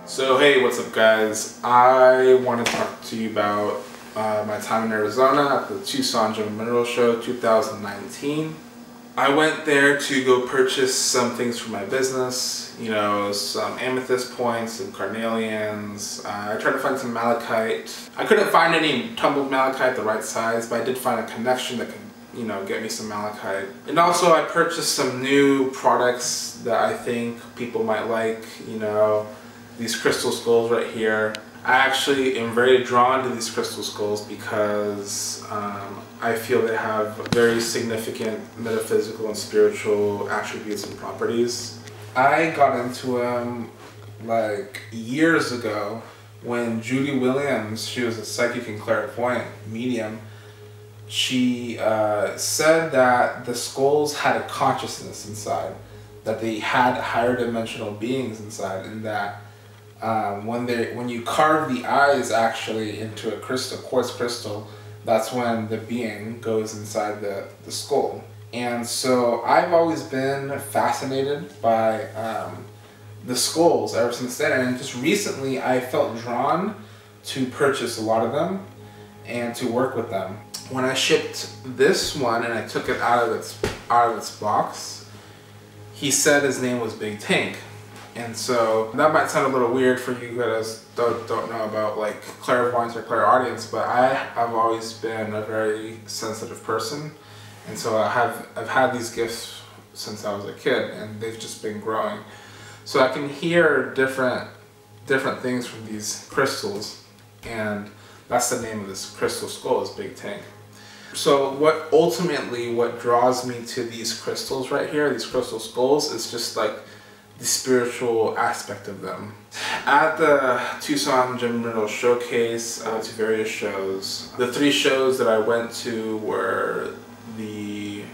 So hey, what's up guys? I want to talk to you about my time in Arizona at the Tuscon Gem Mineral Show 2019. I went there to go purchase some things for my business, you know, some amethyst points, some carnelians. I tried to find some malachite. I couldn't find any tumbled malachite the right size, but I did find a connection that could, you know, get me some malachite. And also I purchased some new products that I think people might like, you know, these crystal skulls right here. I actually am very drawn to these crystal skulls because I feel they have very significant metaphysical and spiritual attributes and properties. I got into them like years ago when Judy Williams, she was a psychic and clairvoyant medium, she said that the skulls had a consciousness inside, that they had higher dimensional beings inside, and that when you carve the eyes actually into a crystal, quartz crystal, that's when the being goes inside the skull. And so I've always been fascinated by the skulls ever since then, and just recently I felt drawn to purchase a lot of them and to work with them. When I shipped this one and I took it out of its box, he said his name was Big Tank. And so that might sound a little weird for you guys that don't know about like clairvoyance or clairaudience, but I've always been a very sensitive person, and so I've had these gifts since I was a kid, and they've just been growing. So I can hear different things from these crystals, and that's the name of this crystal skull, is Big Tank. So what draws me to these crystals right here, these crystal skulls, is just like the spiritual aspect of them. At the Tucson Gem Mineral Showcase, I went to various shows. The 3 shows that I went to were the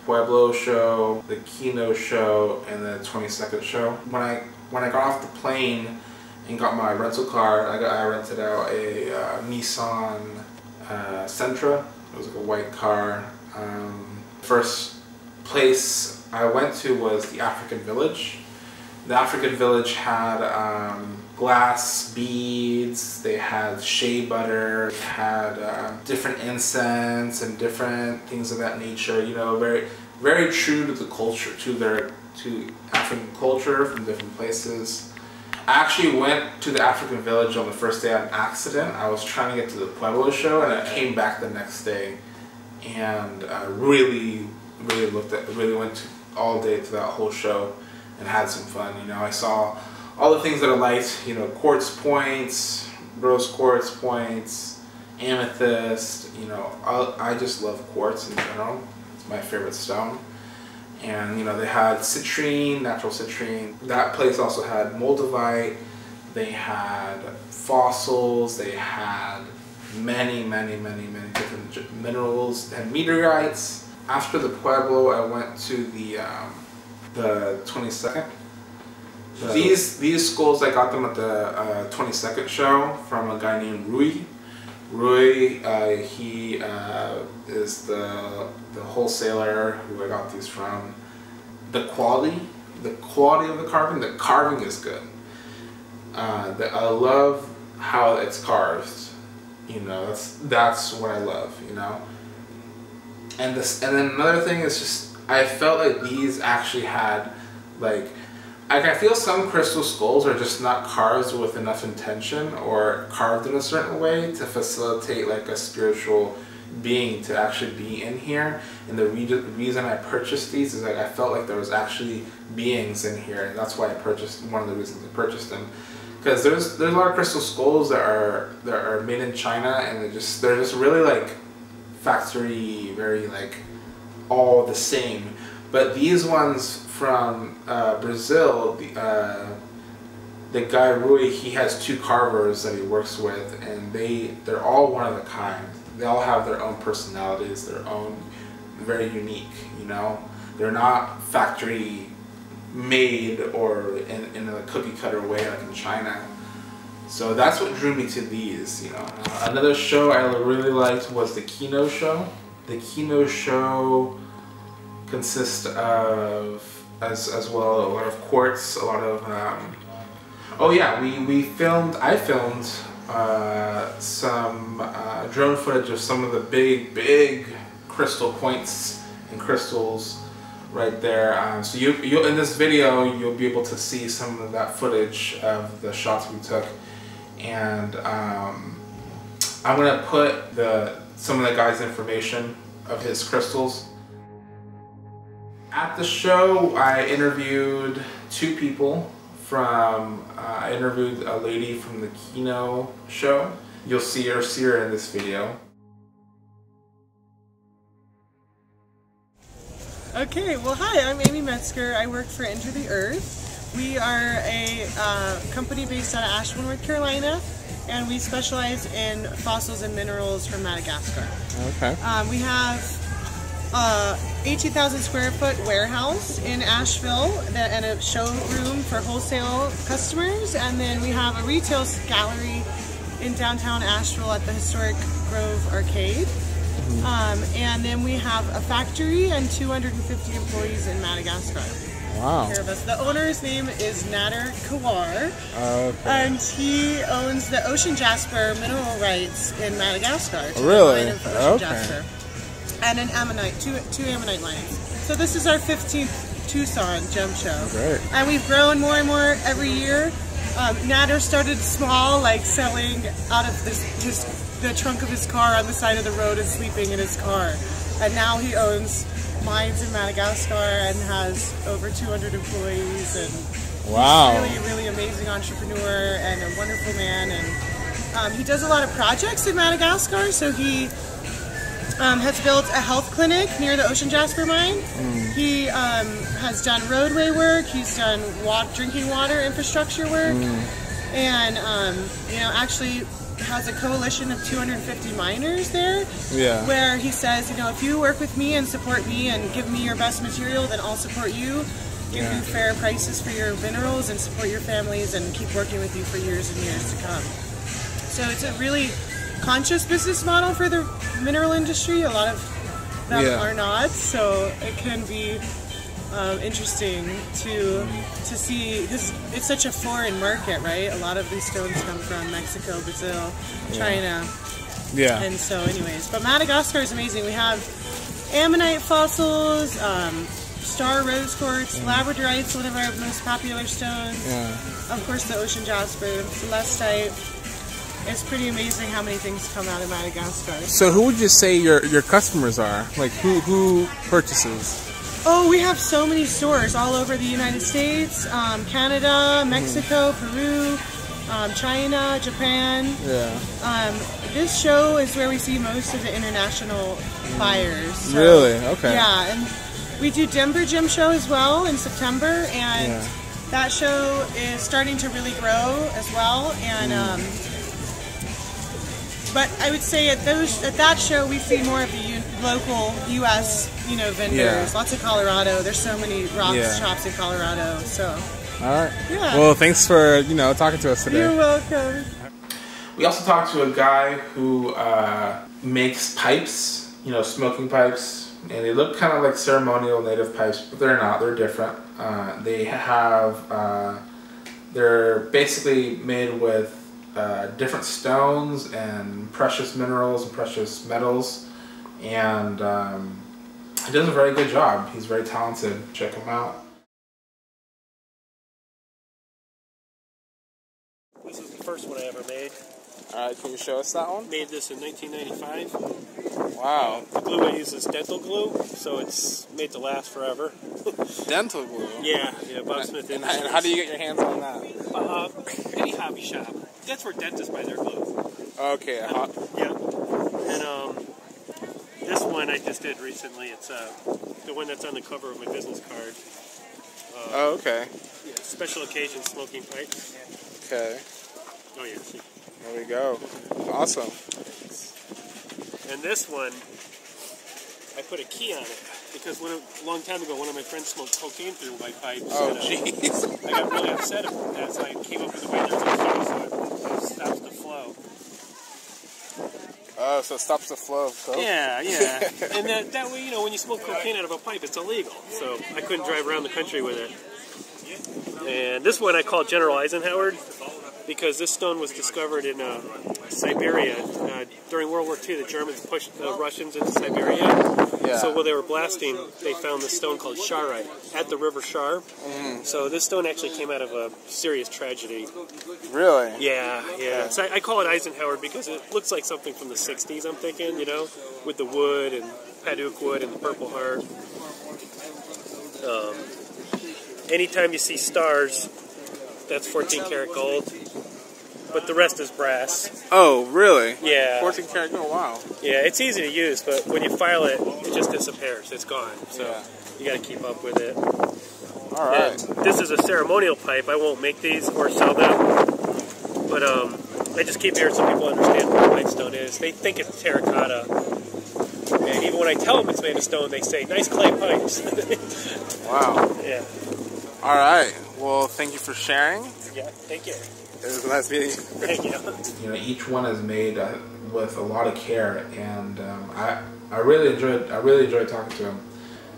Pueblo show, the Kino show, and the 22nd show. When I got off the plane and got my rental car, I rented out a Nissan Sentra. It was like a white car. First place I went to was the African Village. The African Village had glass beads, they had shea butter, they had different incense and different things of that nature, you know, very true to the culture, to African culture from different places. I actually went to the African Village on the first day on accident. I was trying to get to the Pueblo show, and I came back the next day and really went all day to that whole show and had some fun. You know, I saw all the things that I liked, you know, quartz points, rose quartz points, amethyst, you know, I just love quartz in general. It's my favorite stone. And, you know, they had citrine, natural citrine. That place also had moldavite, they had fossils, they had many different minerals, they had meteorites. After the Pueblo, I went to the 22nd. These skulls, I got them at the 22nd show from a guy named Rui. Rui, he is the wholesaler who I got these from. The quality of the carving is good. I love how it's carved. You know, that's what I love. You know, and then another thing is just, I felt like these actually had, like I feel some crystal skulls are just not carved with enough intention or carved in a certain way to facilitate like a spiritual being to actually be in here. And the reason I purchased these is like I felt like there was actually beings in here, and that's why I purchased, one of the reasons I purchased them. Because there's a lot of crystal skulls that are made in China, and they're just really like factory, very like all the same. But these ones from Brazil, the guy Rui, he has 2 carvers that he works with, and they're all one of a kind. They all have their own personalities, their own, very unique, you know. They're not factory made or in a cookie cutter way like in China. So that's what drew me to these, you know. Another show I really liked was the Kino show. The Kino show consists of, as well, a lot of quartz, a lot of Oh yeah, I filmed some drone footage of some of the big crystal points and crystals right there. So you in this video you'll be able to see some of that footage of the shots we took, and I'm gonna put some of the guy's information of his crystals. At the show, I interviewed two people from. I interviewed a lady from the Kino show. You'll see her in this video. Okay, well hi, I'm Amy Metzger. I work for Enter the Earth. We are a company based out of Asheville, North Carolina, and we specialize in fossils and minerals from Madagascar. Okay. We have 18,000 square foot warehouse in Asheville and a showroom for wholesale customers, and then we have a retail gallery in downtown Asheville at the historic Grove Arcade. And then we have a factory and 250 employees in Madagascar. Wow. The owner's name is Nader Kawar, Okay. and he owns the ocean jasper mineral rights in Madagascar. Really? Ocean jasper. And an ammonite, two ammonite mines. So this is our 15th Tucson Gem Show. Great. And we've grown more and more every year. Nader started small, like selling out of the trunk of his car on the side of the road and sleeping in his car. And now he owns mines in Madagascar and has over 200 employees. And wow. He's really amazing entrepreneur and a wonderful man. And he does a lot of projects in Madagascar. So he has built a health clinic near the Ocean Jasper mine. He has done roadway work. He's done drinking water infrastructure work, and actually has a coalition of 250 miners there. Yeah. Where he says, if you work with me and support me and give me your best material, then I'll support you. Give you fair prices for your minerals and support your families and keep working with you for years and years to come. So it's a really conscious business model for the mineral industry. A lot of them are not, so it can be interesting to see, because it's such a foreign market, right? A lot of these stones come from Mexico, Brazil, China. Yeah. And so anyways, but Madagascar is amazing. We have ammonite fossils, star rose quartz, labradorite's one of our most popular stones. Yeah. Of course the ocean jasper, celestite. It's pretty amazing how many things come out of Madagascar. So who would you say your customers are? Like who purchases? Oh, we have so many stores all over the United States, Canada, Mexico, Peru, China, Japan. Yeah. This show is where we see most of the international buyers. So, really? Okay. Yeah, and we do Denver Gem Show as well in September, and that show is starting to really grow as well. And but I would say at that show we see more of the local U.S. vendors. Yeah. Lots of Colorado. There's so many rock shops in Colorado. So. All right. Yeah. Well, thanks for talking to us today. You're welcome. We also talked to a guy who makes pipes. Smoking pipes, and they look kind of like ceremonial native pipes, but they're not. They're different. They have. They're basically made with different stones and precious minerals and precious metals, and he does a very good job. He's very talented. Check him out. This is the first one I ever made. Alright, can you show us that one? Made this in 1995. Wow. The glue I use is dental glue, so it's made to last forever. Dental glue? Yeah, Bob Smith Industries. And how do you get your hands on that? Any hobby shop. That's where dentists buy their glue. Okay. Yeah. And this one I just did recently. It's the one that's on the cover of my business card. Oh, okay. Yeah, special occasion smoking pipe. Okay. Oh, yeah. See. There we go. Awesome. And this one, I put a key on it because a long time ago, one of my friends smoked cocaine through my pipes. Oh, jeez. I got really upset about that, so I came up with a way there's a key so it stops the flow. Oh, so it stops the flow of coke? Yeah. And that way, when you smoke cocaine out of a pipe, it's illegal. So I couldn't drive around the country with it. And this one I call General Eisenhower because this stone was discovered in Siberia. During World War II, the Germans pushed the Russians into Siberia. Yeah. So while they were blasting, they found this stone called Sharite at the River Shar. So this stone actually came out of a serious tragedy. Really? Yeah. So I call it Eisenhower because it looks like something from the 60s, I'm thinking, you know, with the wood and Paduk wood and the Purple Heart. Anytime you see stars, that's 14 karat gold. But the rest is brass. Oh, really? Yeah. 14 karat gold, wow. Yeah, it's easy to use, but when you file it, it just disappears. It's gone. So you got to keep up with it. All right. And this is a ceremonial pipe. I won't make these or sell them. But I just keep here so people understand what a white stone is. They think it's terracotta. And even when I tell them it's made of stone, they say, nice clay pipes. Wow. Yeah. All right. Well, thank you for sharing. Yeah, thank you. It was a nice meeting you. Thank you. You know, each one is made with a lot of care, and I really enjoyed talking to him.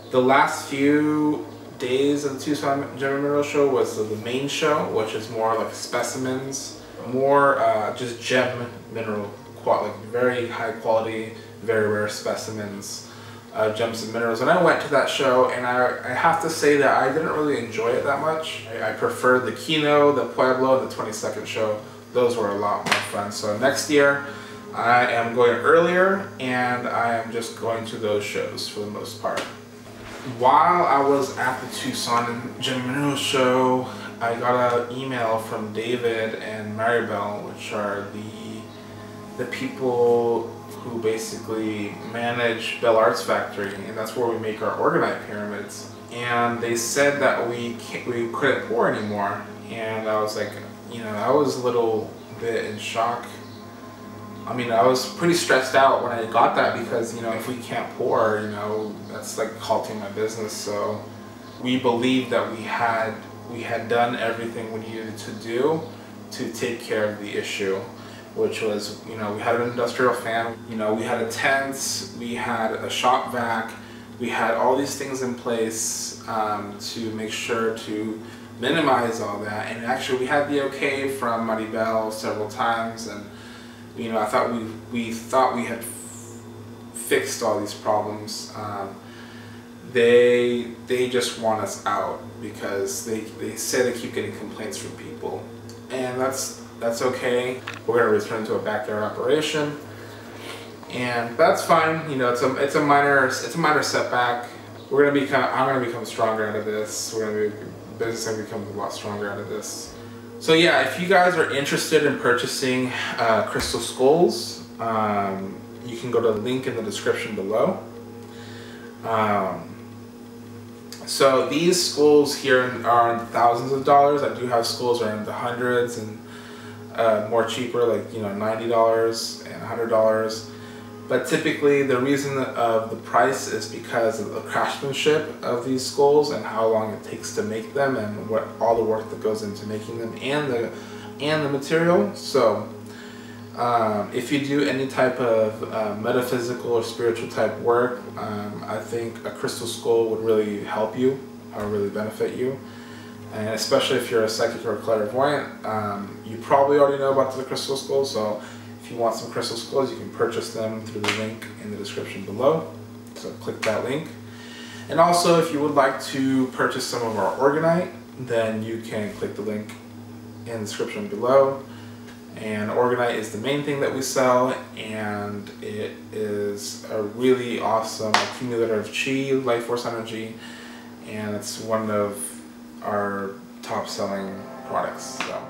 The last few days of the Tucson Gem and Mineral Show was the main show, which is more like specimens, more just gem mineral, like very high quality, very rare specimens. Gems and minerals, and I went to that show, and I have to say that I didn't really enjoy it that much. I preferred the Kino, the Pueblo, and the 22nd show. Those were a lot more fun. So next year I am going earlier, and I am just going to those shows for the most part. While I was at the Tucson Gem and Mineral Show, I got an email from David and Maribel, which are the people who basically manage Bell Arts Factory, and that's where we make our orgonite pyramids. And they said that we couldn't pour anymore, and I was like, you know, I was a little bit in shock. I mean, I was pretty stressed out when I got that because, you know, if we can't pour, you know, that's like halting my business. So we believed that we had done everything we needed to do to take care of the issue, which was, you know, we had an industrial fan, you know, we had a tent, we had a shop vac, we had all these things in place to make sure to minimize all that. And actually we had the okay from Maribel several times, and, you know, I thought we thought we had fixed all these problems. They just want us out because they say they keep getting complaints from people, and that's okay. We're gonna return to a backyard operation, and that's fine. You know, it's a minor setback. I'm gonna become stronger out of this. Business gonna become a lot stronger out of this. So yeah, if you guys are interested in purchasing crystal skulls, you can go to the link in the description below. So these skulls here are in thousands of dollars. I do have skulls that are in the hundreds and more cheaper, like, you know, $90 and $100. But typically the reason of the price is because of the craftsmanship of these skulls and how long it takes to make them, and what all the work that goes into making them, and the material. So if you do any type of metaphysical or spiritual type work, I think a crystal skull would really help you or really benefit you. And especially if you're a psychic or a clairvoyant, you probably already know about the crystal skulls. So if you want some crystal skulls, you can purchase them through the link in the description below. So click that link. And also, if you would like to purchase some of our orgonite, then you can click the link in the description below. And orgonite is the main thing that we sell, and it is a really awesome accumulator of chi, life force energy, and it's one of our top selling products. So